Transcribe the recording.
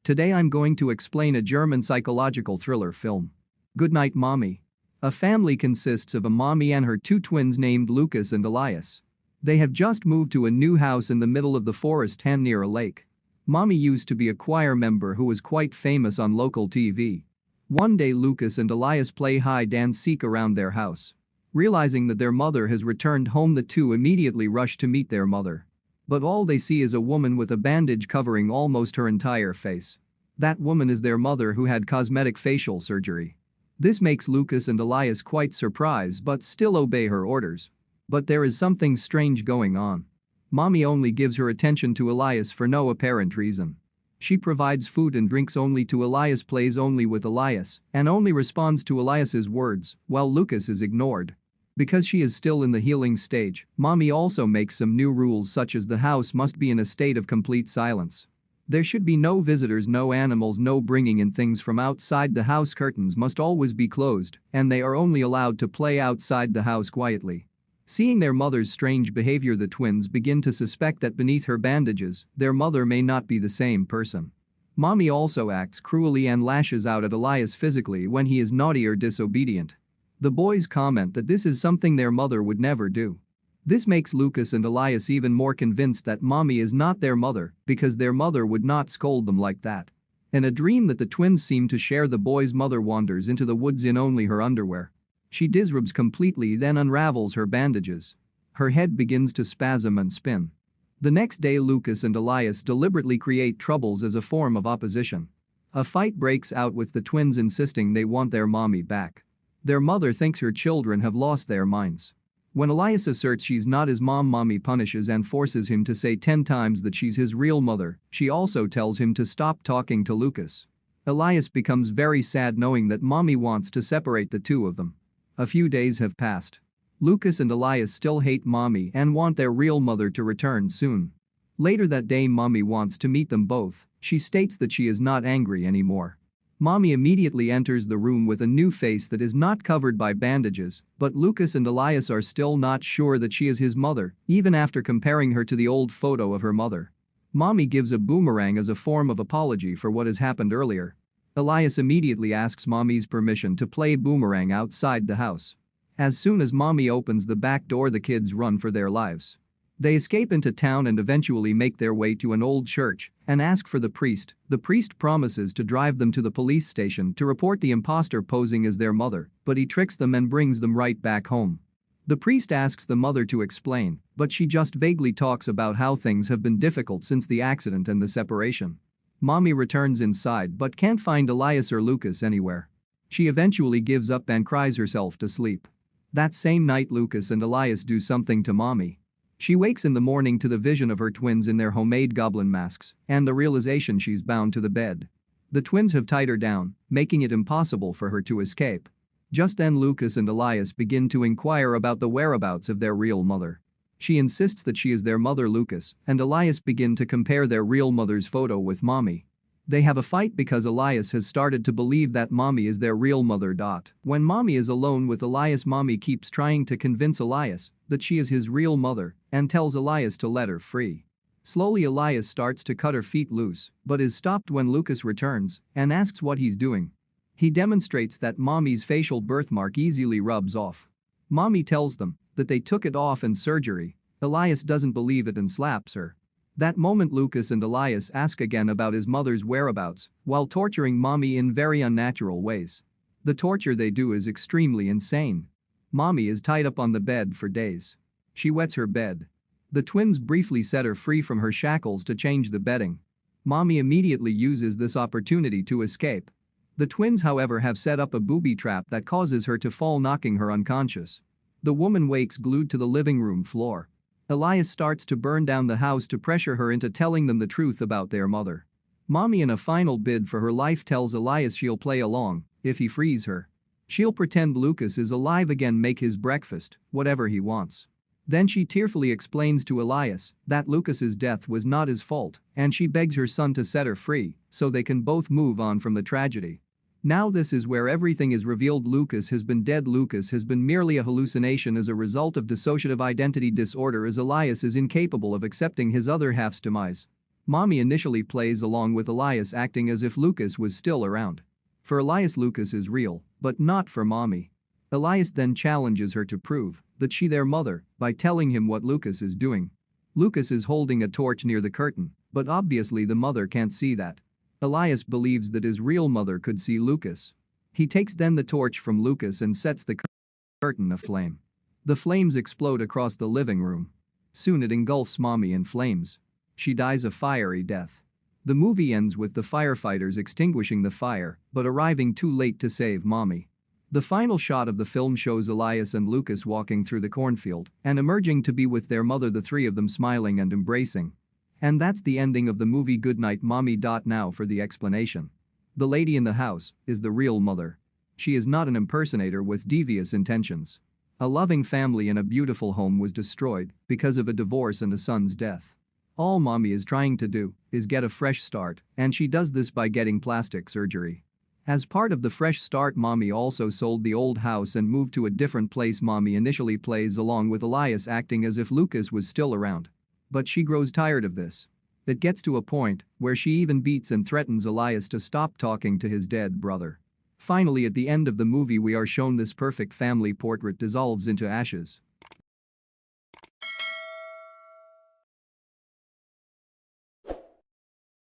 Today I'm going to explain a German psychological thriller film. Goodnight Mommy. A family consists of a mommy and her two twins named Lucas and Elias. They have just moved to a new house in the middle of the forest and near a lake. Mommy used to be a choir member who was quite famous on local TV. One day Lucas and Elias play hide and seek around their house. Realizing that their mother has returned home, the two immediately rush to meet their mother. But all they see is a woman with a bandage covering almost her entire face. That woman is their mother who had cosmetic facial surgery. This makes Lucas and Elias quite surprised but still obey her orders. But there is something strange going on. Mommy only gives her attention to Elias for no apparent reason. She provides food and drinks only to Elias, plays only with Elias, and only responds to Elias's words, while Lucas is ignored. Because she is still in the healing stage, Mommy also makes some new rules, such as the house must be in a state of complete silence. There should be no visitors, no animals, no bringing in things from outside the house, curtains must always be closed, and they are only allowed to play outside the house quietly. Seeing their mother's strange behavior, the twins begin to suspect that beneath her bandages, their mother may not be the same person. Mommy also acts cruelly and lashes out at Elias physically when he is naughty or disobedient. The boys comment that this is something their mother would never do. This makes Lucas and Elias even more convinced that Mommy is not their mother because their mother would not scold them like that. In a dream that the twins seem to share, the boy's mother wanders into the woods in only her underwear. She disrobes completely, then unravels her bandages. Her head begins to spasm and spin. The next day Lucas and Elias deliberately create troubles as a form of opposition. A fight breaks out with the twins insisting they want their mommy back. Their mother thinks her children have lost their minds. When Elias asserts she's not his mom, Mommy punishes and forces him to say 10 times that she's his real mother. She also tells him to stop talking to Lucas. Elias becomes very sad knowing that Mommy wants to separate the two of them. A few days have passed. Lucas and Elias still hate Mommy and want their real mother to return soon. Later that day, Mommy wants to meet them both. She states that she is not angry anymore. Mommy immediately enters the room with a new face that is not covered by bandages, but Lucas and Elias are still not sure that she is his mother, even after comparing her to the old photo of her mother. Mommy gives a boomerang as a form of apology for what has happened earlier. Elias immediately asks Mommy's permission to play boomerang outside the house. As soon as Mommy opens the back door, the kids run for their lives. They escape into town and eventually make their way to an old church and ask for the priest. The priest promises to drive them to the police station to report the imposter posing as their mother, but he tricks them and brings them right back home. The priest asks the mother to explain, but she just vaguely talks about how things have been difficult since the accident and the separation. Mommy returns inside but can't find Elias or Lucas anywhere. She eventually gives up and cries herself to sleep. That same night, Lucas and Elias do something to Mommy. She wakes in the morning to the vision of her twins in their homemade goblin masks and the realization she's bound to the bed. The twins have tied her down, making it impossible for her to escape. Just then Lucas and Elias begin to inquire about the whereabouts of their real mother. She insists that she is their mother. Lucas and Elias begin to compare their real mother's photo with Mommy. They have a fight because Elias has started to believe that Mommy is their real mother. When Mommy is alone with Elias, Mommy keeps trying to convince Elias that she is his real mother and tells Elias to let her free. Slowly Elias starts to cut her feet loose but is stopped when Lucas returns and asks what he's doing. He demonstrates that Mommy's facial birthmark easily rubs off. Mommy tells them that they took it off in surgery. Elias doesn't believe it and slaps her. That moment Lucas and Elias ask again about his mother's whereabouts while torturing Mommy in very unnatural ways. The torture they do is extremely insane. Mommy is tied up on the bed for days. She wets her bed. The twins briefly set her free from her shackles to change the bedding. Mommy immediately uses this opportunity to escape. The twins, however, have set up a booby trap that causes her to fall, knocking her unconscious. The woman wakes glued to the living room floor. Elias starts to burn down the house to pressure her into telling them the truth about their mother. Mommy, in a final bid for her life, tells Elias she'll play along if he frees her. She'll pretend Lucas is alive again, make his breakfast, whatever he wants. Then she tearfully explains to Elias that Lucas's death was not his fault and she begs her son to set her free so they can both move on from the tragedy. Now this is where everything is revealed. Lucas has been dead. Lucas has been merely a hallucination as a result of dissociative identity disorder, as Elias is incapable of accepting his other half's demise. Mommy initially plays along with Elias, acting as if Lucas was still around. For Elias, Lucas is real, but not for Mommy. Elias then challenges her to prove that she's their mother by telling him what Lucas is doing. Lucas is holding a torch near the curtain, but obviously the mother can't see that. Elias believes that his real mother could see Lucas. He takes then the torch from Lucas and sets the curtain aflame. The flames explode across the living room. Soon it engulfs Mommy in flames. She dies a fiery death. The movie ends with the firefighters extinguishing the fire, but arriving too late to save Mommy. The final shot of the film shows Elias and Lucas walking through the cornfield and emerging to be with their mother, the three of them smiling and embracing. And that's the ending of the movie Goodnight Mommy. Now for the explanation. The lady in the house is the real mother. She is not an impersonator with devious intentions. A loving family and a beautiful home was destroyed because of a divorce and a son's death. All Mommy is trying to do is get a fresh start, and she does this by getting plastic surgery. As part of the fresh start, Mommy also sold the old house and moved to a different place. Mommy initially plays along with Elias, acting as if Lucas was still around. But she grows tired of this. It gets to a point where she even beats and threatens Elias to stop talking to his dead brother. Finally, at the end of the movie, we are shown this perfect family portrait dissolves into ashes.